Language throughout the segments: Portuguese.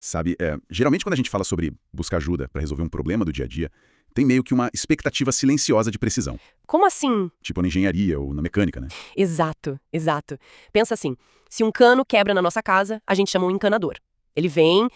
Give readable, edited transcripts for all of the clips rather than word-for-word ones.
Sabe, geralmente quando a gente fala sobre buscar ajuda para resolver um problema do dia a dia, tem meio que uma expectativa silenciosa de precisão. Como assim? Tipo na engenharia ou na mecânica, né? Exato, exato. Pensa assim, se um cano quebra na nossa casa, a gente chama um encanador. Ele vem,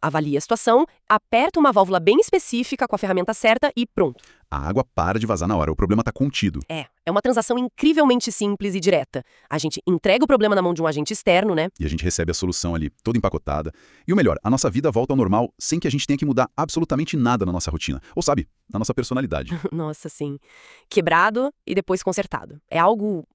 avalia a situação, aperta uma válvula bem específica com a ferramenta certa e pronto. A água para de vazar na hora, o problema tá contido. É uma transação incrivelmente simples e direta. A gente entrega o problema na mão de um agente externo, né? E a gente recebe a solução ali, toda empacotada. E o melhor, a nossa vida volta ao normal sem que a gente tenha que mudar absolutamente nada na nossa rotina. Ou sabe, na nossa personalidade. Nossa, sim. Quebrado e depois consertado. É algo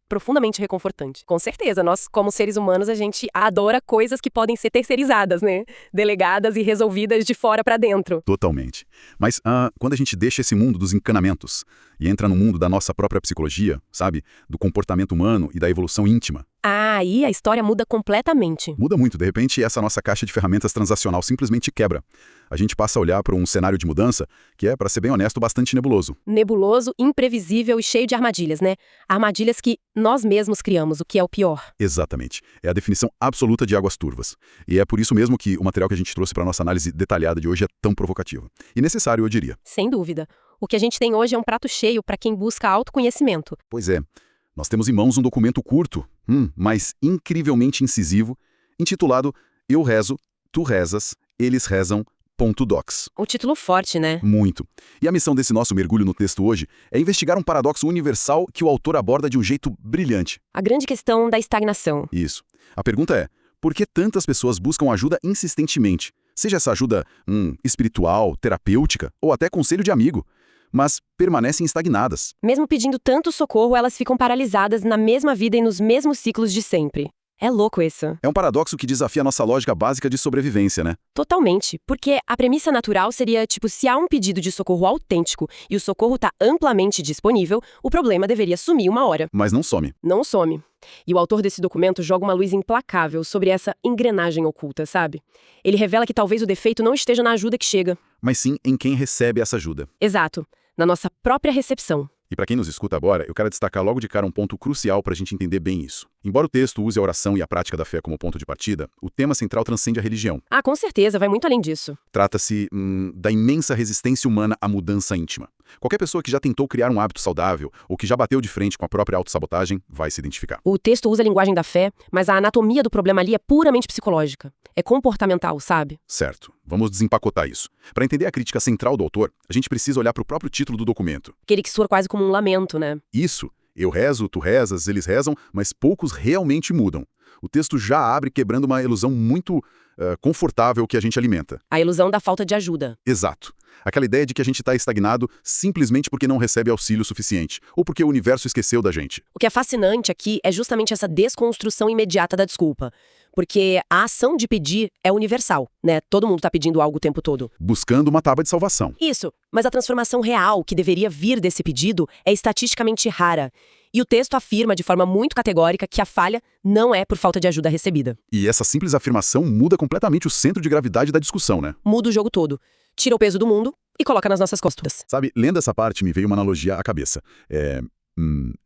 profundamente reconfortante. Com certeza, nós, como seres humanos, a gente adora coisas que podem ser terceirizadas, né? Delegadas e resolvidas de fora pra dentro. Totalmente. Mas quando a gente deixa esse mundo dos encanamentos e entra no mundo da nossa própria psicologia, sabe? Do comportamento humano e da evolução íntima. Aí a história muda completamente. Muda muito. De repente, essa nossa caixa de ferramentas transacional simplesmente quebra. A gente passa a olhar para um cenário de mudança que é, para ser bem honesto, bastante nebuloso. Nebuloso, imprevisível e cheio de armadilhas, né? Armadilhas que nós mesmos criamos, o que é o pior. Exatamente. É a definição absoluta de águas turvas. E é por isso mesmo que o material que a gente trouxe para nossa análise detalhada de hoje é tão provocativo. E necessário, eu diria. Sem dúvida. O que a gente tem hoje é um prato cheio para quem busca autoconhecimento. Pois é. Nós temos em mãos um documento curto, mas incrivelmente incisivo, intitulado Eu Rezo, Tu Rezas, Eles Rezam, .docs. O título forte, né? Muito. E a missão desse nosso mergulho no texto hoje é investigar um paradoxo universal que o autor aborda de um jeito brilhante. A grande questão da estagnação. Isso. A pergunta é, por que tantas pessoas buscam ajuda insistentemente? Seja essa ajuda espiritual, terapêutica ou até conselho de amigo, mas permanecem estagnadas. Mesmo pedindo tanto socorro, elas ficam paralisadas na mesma vida e nos mesmos ciclos de sempre. É louco isso. É um paradoxo que desafia a nossa lógica básica de sobrevivência, né? Totalmente. Porque a premissa natural seria, se há um pedido de socorro autêntico e o socorro está amplamente disponível, o problema deveria sumir uma hora. Mas não some. Não some. E o autor desse documento joga uma luz implacável sobre essa engrenagem oculta, sabe? Ele revela que talvez o defeito não esteja na ajuda que chega. Mas sim em quem recebe essa ajuda. Exato. Na nossa própria recepção. E para quem nos escuta agora, eu quero destacar logo de cara um ponto crucial para a gente entender bem isso. Embora o texto use a oração e a prática da fé como ponto de partida, o tema central transcende a religião. Com certeza, vai muito além disso. Trata-se da imensa resistência humana à mudança íntima. Qualquer pessoa que já tentou criar um hábito saudável ou que já bateu de frente com a própria autossabotagem vai se identificar. O texto usa a linguagem da fé, mas a anatomia do problema ali é puramente psicológica. É comportamental, sabe? Certo. Vamos desempacotar isso. Para entender a crítica central do autor, a gente precisa olhar para o próprio título do documento. Aquele que soa quase como um lamento, né? Isso. Eu rezo, tu rezas, eles rezam, mas poucos realmente mudam. O texto já abre quebrando uma ilusão muito confortável que a gente alimenta. A ilusão da falta de ajuda. Exato. Aquela ideia de que a gente está estagnado simplesmente porque não recebe auxílio suficiente, ou porque o universo esqueceu da gente. O que é fascinante aqui é justamente essa desconstrução imediata da desculpa. Porque a ação de pedir é universal, né? Todo mundo está pedindo algo o tempo todo. Buscando uma tábua de salvação. Isso, mas a transformação real que deveria vir desse pedido é estatisticamente rara. E o texto afirma de forma muito categórica que a falha não é por falta de ajuda recebida. E essa simples afirmação muda completamente o centro de gravidade da discussão, né? Muda o jogo todo. Tira o peso do mundo e coloca nas nossas costas. Sabe, lendo essa parte me veio uma analogia à cabeça. É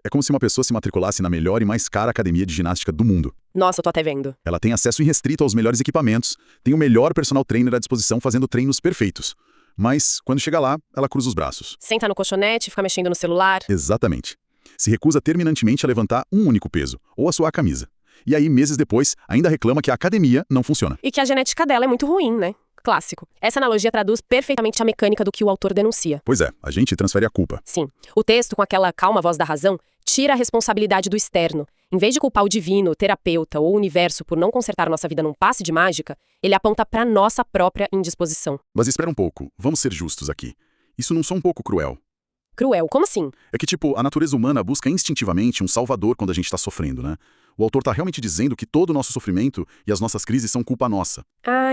como se uma pessoa se matriculasse na melhor e mais cara academia de ginástica do mundo. Nossa, eu tô até vendo. Ela tem acesso irrestrito aos melhores equipamentos, tem o melhor personal trainer à disposição fazendo treinos perfeitos. Mas, quando chega lá, ela cruza os braços. Senta no colchonete, fica mexendo no celular. Exatamente. Se recusa terminantemente a levantar um único peso, ou a suar a camisa. E aí, meses depois, ainda reclama que a academia não funciona. E que a genética dela é muito ruim, né? Clássico. Essa analogia traduz perfeitamente a mecânica do que o autor denuncia. Pois é, a gente transfere a culpa. Sim. O texto, com aquela calma voz da razão, tira a responsabilidade do externo. Em vez de culpar o divino, o terapeuta ou o universo por não consertar nossa vida num passe de mágica, ele aponta para nossa própria indisposição. Mas espera um pouco, vamos ser justos aqui. Isso não soa um pouco cruel? Cruel? Como assim? É que, a natureza humana busca instintivamente um salvador quando a gente está sofrendo, né? O autor está realmente dizendo que todo o nosso sofrimento e as nossas crises são culpa nossa.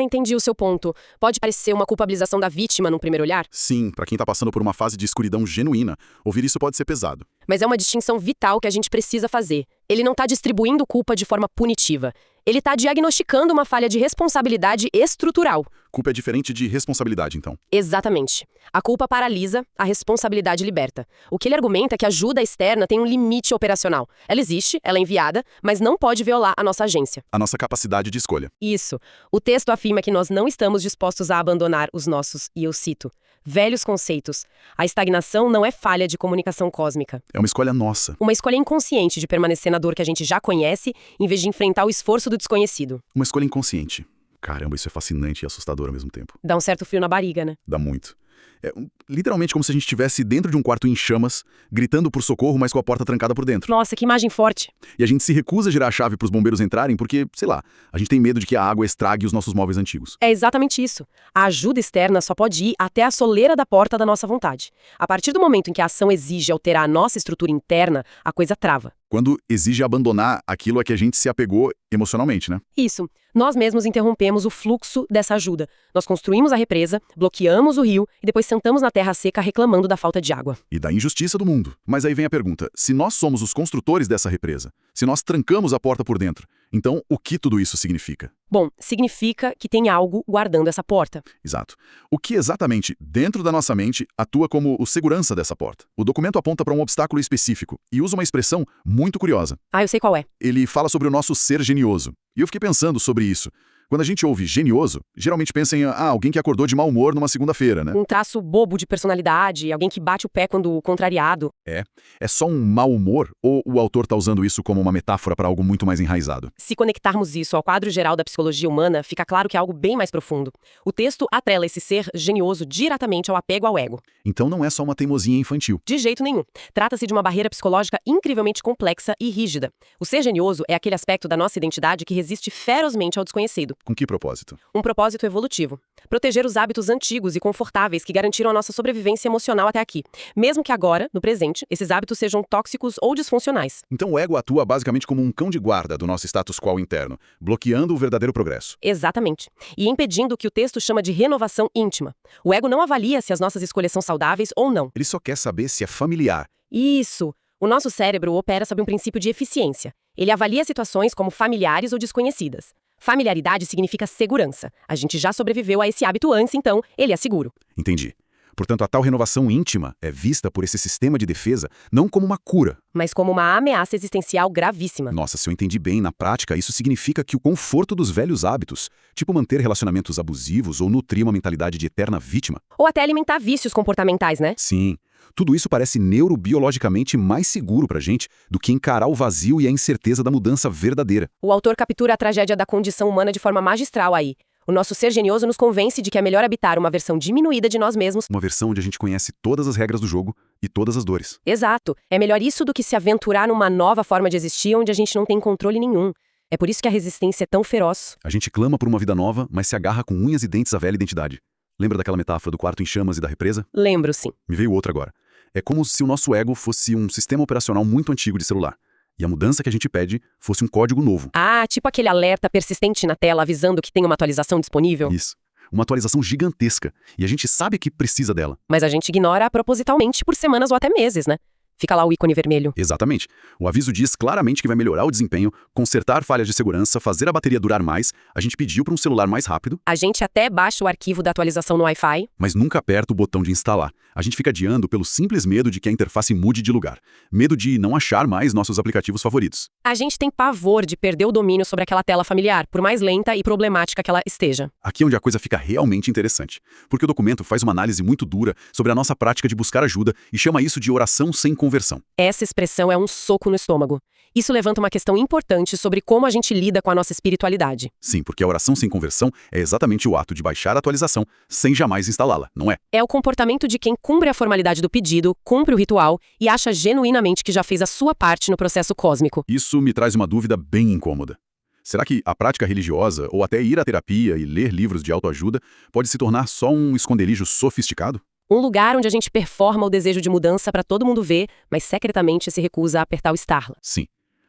Entendi o seu ponto. Pode parecer uma culpabilização da vítima num primeiro olhar? Sim, para quem está passando por uma fase de escuridão genuína, ouvir isso pode ser pesado. Mas é uma distinção vital que a gente precisa fazer. Ele não está distribuindo culpa de forma punitiva. Ele está diagnosticando uma falha de responsabilidade estrutural. Culpa é diferente de responsabilidade, então. Exatamente. A culpa paralisa, a responsabilidade liberta. O que ele argumenta é que a ajuda externa tem um limite operacional. Ela existe, ela é enviada, mas não pode violar a nossa agência. A nossa capacidade de escolha. Isso. O texto afirma que nós não estamos dispostos a abandonar os nossos, e eu cito, velhos conceitos. A estagnação não é falha de comunicação cósmica. É uma escolha nossa. Uma escolha inconsciente de permanecer na dor que a gente já conhece, em vez de enfrentar o esforço do desconhecido. Uma escolha inconsciente. Caramba, isso é fascinante e assustador ao mesmo tempo. Dá um certo frio na barriga, né? Dá muito. É literalmente como se a gente estivesse dentro de um quarto em chamas, gritando por socorro, mas com a porta trancada por dentro. Nossa, que imagem forte. E a gente se recusa a girar a chave para os bombeiros entrarem porque, sei lá, a gente tem medo de que a água estrague os nossos móveis antigos. É exatamente isso. A ajuda externa só pode ir até a soleira da porta da nossa vontade. A partir do momento em que a ação exige alterar a nossa estrutura interna, a coisa trava. Quando exige abandonar aquilo a que a gente se apegou emocionalmente, né? Isso. Nós mesmos interrompemos o fluxo dessa ajuda. Nós construímos a represa, bloqueamos o rio e depois sentamos na terra seca reclamando da falta de água. E da injustiça do mundo. Mas aí vem a pergunta, se nós somos os construtores dessa represa, se nós trancamos a porta por dentro, então o que tudo isso significa? Bom, significa que tem algo guardando essa porta. Exato. O que exatamente, dentro da nossa mente, atua como o segurança dessa porta? O documento aponta para um obstáculo específico e usa uma expressão muito curiosa. Ah, eu sei qual é. Ele fala sobre o nosso ser genioso. E eu fiquei pensando sobre isso. Quando a gente ouve genioso, geralmente pensa em alguém que acordou de mau humor numa segunda-feira, né? Um traço bobo de personalidade, alguém que bate o pé quando contrariado. É só um mau humor ou o autor está usando isso como uma metáfora para algo muito mais enraizado? Se conectarmos isso ao quadro geral da psicologia humana, fica claro que é algo bem mais profundo. O texto atrela esse ser genioso diretamente ao apego ao ego. Então não é só uma teimosia infantil. De jeito nenhum. Trata-se de uma barreira psicológica incrivelmente complexa e rígida. O ser genioso é aquele aspecto da nossa identidade que resiste ferozmente ao desconhecido. Com que propósito? Um propósito evolutivo. Proteger os hábitos antigos e confortáveis que garantiram a nossa sobrevivência emocional até aqui. Mesmo que agora, no presente, esses hábitos sejam tóxicos ou disfuncionais. Então o ego atua basicamente como um cão de guarda do nosso status quo interno, bloqueando o verdadeiro progresso. Exatamente. E impedindo o que o texto chama de renovação íntima. O ego não avalia se as nossas escolhas são saudáveis ou não. Ele só quer saber se é familiar. Isso! O nosso cérebro opera sob um princípio de eficiência. Ele avalia situações como familiares ou desconhecidas. Familiaridade significa segurança. A gente já sobreviveu a esse hábito antes, então ele é seguro. Entendi. Portanto, a tal renovação íntima é vista por esse sistema de defesa não como uma cura. Mas como uma ameaça existencial gravíssima. Nossa, se eu entendi bem, na prática, isso significa que o conforto dos velhos hábitos, tipo manter relacionamentos abusivos ou nutrir uma mentalidade de eterna vítima. Ou até alimentar vícios comportamentais, né? Sim, tudo isso parece neurobiologicamente mais seguro pra gente do que encarar o vazio e a incerteza da mudança verdadeira. O autor captura a tragédia da condição humana de forma magistral aí. O nosso ser genioso nos convence de que é melhor habitar uma versão diminuída de nós mesmos. Uma versão onde a gente conhece todas as regras do jogo e todas as dores. Exato. É melhor isso do que se aventurar numa nova forma de existir onde a gente não tem controle nenhum. É por isso que a resistência é tão feroz. A gente clama por uma vida nova, mas se agarra com unhas e dentes à velha identidade. Lembra daquela metáfora do quarto em chamas e da represa? Lembro, sim. Me veio outra agora. É como se o nosso ego fosse um sistema operacional muito antigo de celular. E a mudança que a gente pede fosse um código novo. Ah, tipo aquele alerta persistente na tela avisando que tem uma atualização disponível? Isso. Uma atualização gigantesca. E a gente sabe que precisa dela. Mas a gente ignora propositalmente por semanas ou até meses, né? Fica lá o ícone vermelho. Exatamente. O aviso diz claramente que vai melhorar o desempenho, consertar falhas de segurança, fazer a bateria durar mais. A gente pediu para um celular mais rápido. A gente até baixa o arquivo da atualização no Wi-Fi. Mas nunca aperta o botão de instalar. A gente fica adiando pelo simples medo de que a interface mude de lugar. Medo de não achar mais nossos aplicativos favoritos. A gente tem pavor de perder o domínio sobre aquela tela familiar, por mais lenta e problemática que ela esteja. Aqui é onde a coisa fica realmente interessante. Porque o documento faz uma análise muito dura sobre a nossa prática de buscar ajuda e chama isso de oração sem conversão. Essa expressão é um soco no estômago. Isso levanta uma questão importante sobre como a gente lida com a nossa espiritualidade. Sim, porque a oração sem conversão é exatamente o ato de baixar a atualização sem jamais instalá-la, não é? É o comportamento de quem cumpre a formalidade do pedido, cumpre o ritual e acha genuinamente que já fez a sua parte no processo cósmico. Isso me traz uma dúvida bem incômoda. Será que a prática religiosa, ou até ir à terapia e ler livros de autoajuda, pode se tornar só um esconderijo sofisticado? Um lugar onde a gente performa o desejo de mudança para todo mundo ver, mas secretamente se recusa a apertar o Starla. Sim.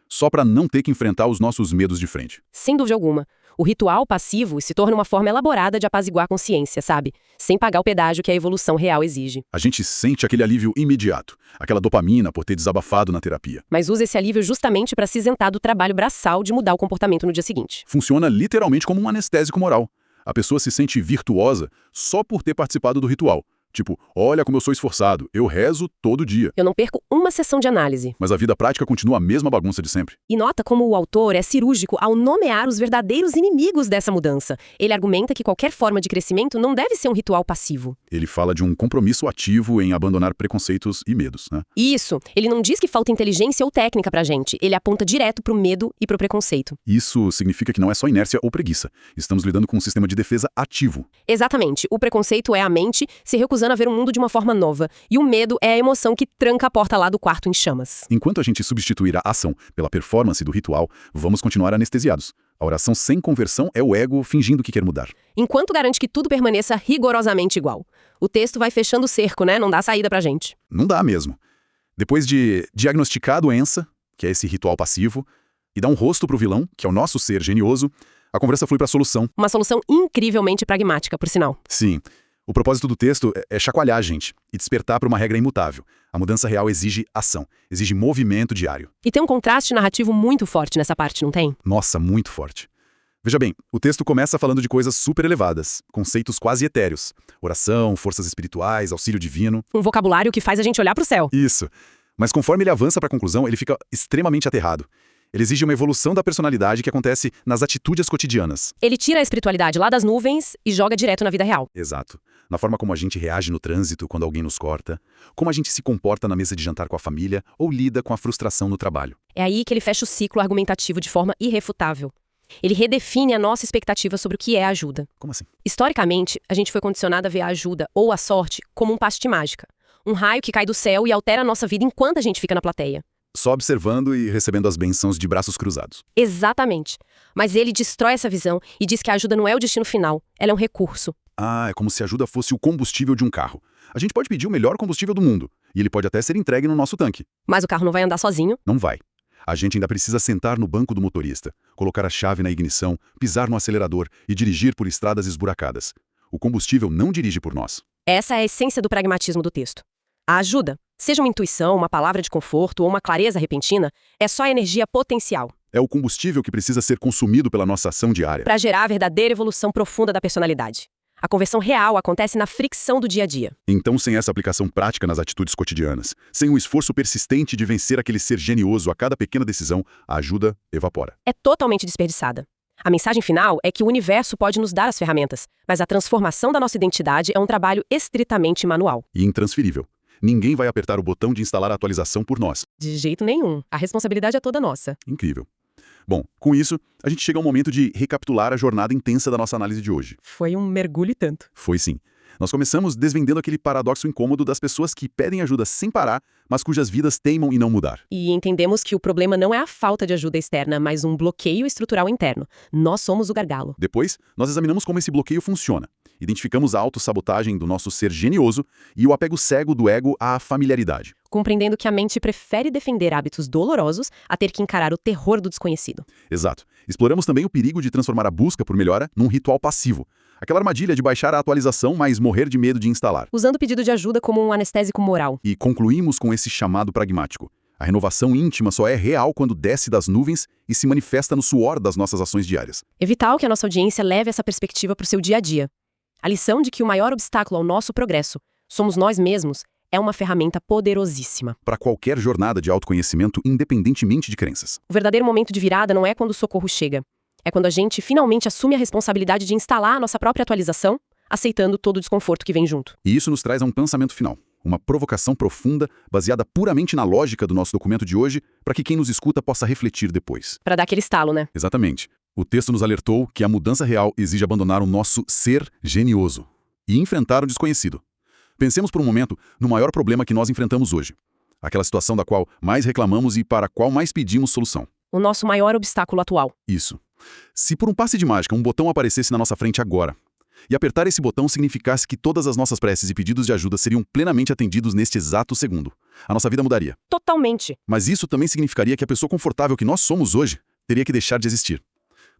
Só para não ter que enfrentar os nossos medos de frente. Sem dúvida alguma. O ritual passivo se torna uma forma elaborada de apaziguar a consciência, sabe? Sem pagar o pedágio que a evolução real exige. A gente sente aquele alívio imediato, aquela dopamina por ter desabafado na terapia. Mas usa esse alívio justamente para se isentar do trabalho braçal de mudar o comportamento no dia seguinte. Funciona literalmente como um anestésico moral. A pessoa se sente virtuosa só por ter participado do ritual. Tipo, olha como eu sou esforçado, eu rezo todo dia. Eu não perco uma sessão de análise. Mas a vida prática continua a mesma bagunça de sempre. E nota como o autor é cirúrgico ao nomear os verdadeiros inimigos dessa mudança. Ele argumenta que qualquer forma de crescimento não deve ser um ritual passivo. Ele fala de um compromisso ativo em abandonar preconceitos e medos, né? Isso. Ele não diz que falta inteligência ou técnica pra gente. Ele aponta direto pro medo e pro preconceito. Isso significa que não é só inércia ou preguiça. Estamos lidando com um sistema de defesa ativo. Exatamente. O preconceito é a mente se recusando a ver o mundo de uma forma nova. E o medo é a emoção que tranca a porta lá do quarto em chamas. Enquanto a gente substituir a ação pela performance do ritual, vamos continuar anestesiados. A oração sem conversão é o ego fingindo que quer mudar. Enquanto garante que tudo permaneça rigorosamente igual. O texto vai fechando o cerco, né? Não dá saída pra gente. Não dá mesmo. Depois de diagnosticar a doença, que é esse ritual passivo, e dar um rosto pro vilão, que é o nosso ser genioso, a conversa flui pra solução. Uma solução incrivelmente pragmática, por sinal. Sim. O propósito do texto é chacoalhar a gente e despertar para uma regra imutável. A mudança real exige ação, exige movimento diário. E tem um contraste narrativo muito forte nessa parte, não tem? Nossa, muito forte. Veja bem, o texto começa falando de coisas super elevadas, conceitos quase etéreos. Oração, forças espirituais, auxílio divino. Um vocabulário que faz a gente olhar pro céu. Isso. Mas conforme ele avança para a conclusão, ele fica extremamente aterrado. Ele exige uma evolução da personalidade que acontece nas atitudes cotidianas. Ele tira a espiritualidade lá das nuvens e joga direto na vida real. Exato. Na forma como a gente reage no trânsito quando alguém nos corta, como a gente se comporta na mesa de jantar com a família ou lida com a frustração no trabalho. É aí que ele fecha o ciclo argumentativo de forma irrefutável. Ele redefine a nossa expectativa sobre o que é ajuda. Como assim? Historicamente, a gente foi condicionado a ver a ajuda ou a sorte como um passe de mágica. Um raio que cai do céu e altera a nossa vida enquanto a gente fica na plateia. Só observando e recebendo as bênçãos de braços cruzados. Exatamente. Mas ele destrói essa visão e diz que a ajuda não é o destino final, ela é um recurso. Ah, é como se a ajuda fosse o combustível de um carro. A gente pode pedir o melhor combustível do mundo, e ele pode até ser entregue no nosso tanque. Mas o carro não vai andar sozinho. Não vai. A gente ainda precisa sentar no banco do motorista, colocar a chave na ignição, pisar no acelerador e dirigir por estradas esburacadas. O combustível não dirige por nós. Essa é a essência do pragmatismo do texto. A ajuda, seja uma intuição, uma palavra de conforto ou uma clareza repentina, é só energia potencial. É o combustível que precisa ser consumido pela nossa ação diária. Para gerar a verdadeira evolução profunda da personalidade. A conversão real acontece na fricção do dia a dia. Então, sem essa aplicação prática nas atitudes cotidianas, sem o esforço persistente de vencer aquele ser genioso a cada pequena decisão, a ajuda evapora. É totalmente desperdiçada. A mensagem final é que o universo pode nos dar as ferramentas, mas a transformação da nossa identidade é um trabalho estritamente manual. E intransferível. Ninguém vai apertar o botão de instalar a atualização por nós. De jeito nenhum. A responsabilidade é toda nossa. Incrível. Bom, com isso, a gente chega ao momento de recapitular a jornada intensa da nossa análise de hoje. Foi um mergulho e tanto. Foi sim. Nós começamos desvendando aquele paradoxo incômodo das pessoas que pedem ajuda sem parar, mas cujas vidas teimam em não mudar. E entendemos que o problema não é a falta de ajuda externa, mas um bloqueio estrutural interno. Nós somos o gargalo. Depois, nós examinamos como esse bloqueio funciona. Identificamos a autossabotagem do nosso ser genioso e o apego cego do ego à familiaridade. Compreendendo que a mente prefere defender hábitos dolorosos a ter que encarar o terror do desconhecido. Exato. Exploramos também o perigo de transformar a busca por melhora num ritual passivo. Aquela armadilha de baixar a atualização, mas morrer de medo de instalar. Usando o pedido de ajuda como um anestésico moral. E concluímos com esse chamado pragmático. A renovação íntima só é real quando desce das nuvens e se manifesta no suor das nossas ações diárias. É vital que a nossa audiência leve essa perspectiva para o seu dia a dia. A lição de que o maior obstáculo ao nosso progresso somos nós mesmos é uma ferramenta poderosíssima. Para qualquer jornada de autoconhecimento, independentemente de crenças. O verdadeiro momento de virada não é quando o socorro chega. É quando a gente finalmente assume a responsabilidade de instalar a nossa própria atualização, aceitando todo o desconforto que vem junto. E isso nos traz a um pensamento final. Uma provocação profunda, baseada puramente na lógica do nosso documento de hoje, para que quem nos escuta possa refletir depois. Para dar aquele estalo, né? Exatamente. O texto nos alertou que a mudança real exige abandonar o nosso ser genioso e enfrentar o desconhecido. Pensemos por um momento no maior problema que nós enfrentamos hoje. Aquela situação da qual mais reclamamos e para a qual mais pedimos solução. O nosso maior obstáculo atual. Isso. Se por um passe de mágica um botão aparecesse na nossa frente agora, e apertar esse botão significasse que todas as nossas preces e pedidos de ajuda seriam plenamente atendidos neste exato segundo, a nossa vida mudaria. Totalmente. Mas isso também significaria que a pessoa confortável que nós somos hoje teria que deixar de existir.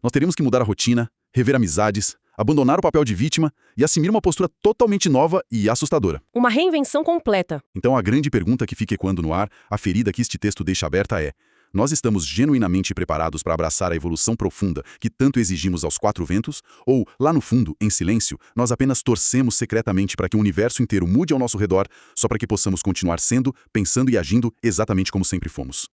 Nós teríamos que mudar a rotina, rever amizades, abandonar o papel de vítima e assumir uma postura totalmente nova e assustadora. Uma reinvenção completa. Então a grande pergunta que fica ecoando no ar, a ferida que este texto deixa aberta é: Nós estamos genuinamente preparados para abraçar a evolução profunda que tanto exigimos aos quatro ventos? Ou, lá no fundo, em silêncio, nós apenas torcemos secretamente para que o universo inteiro mude ao nosso redor, só para que possamos continuar sendo, pensando e agindo exatamente como sempre fomos?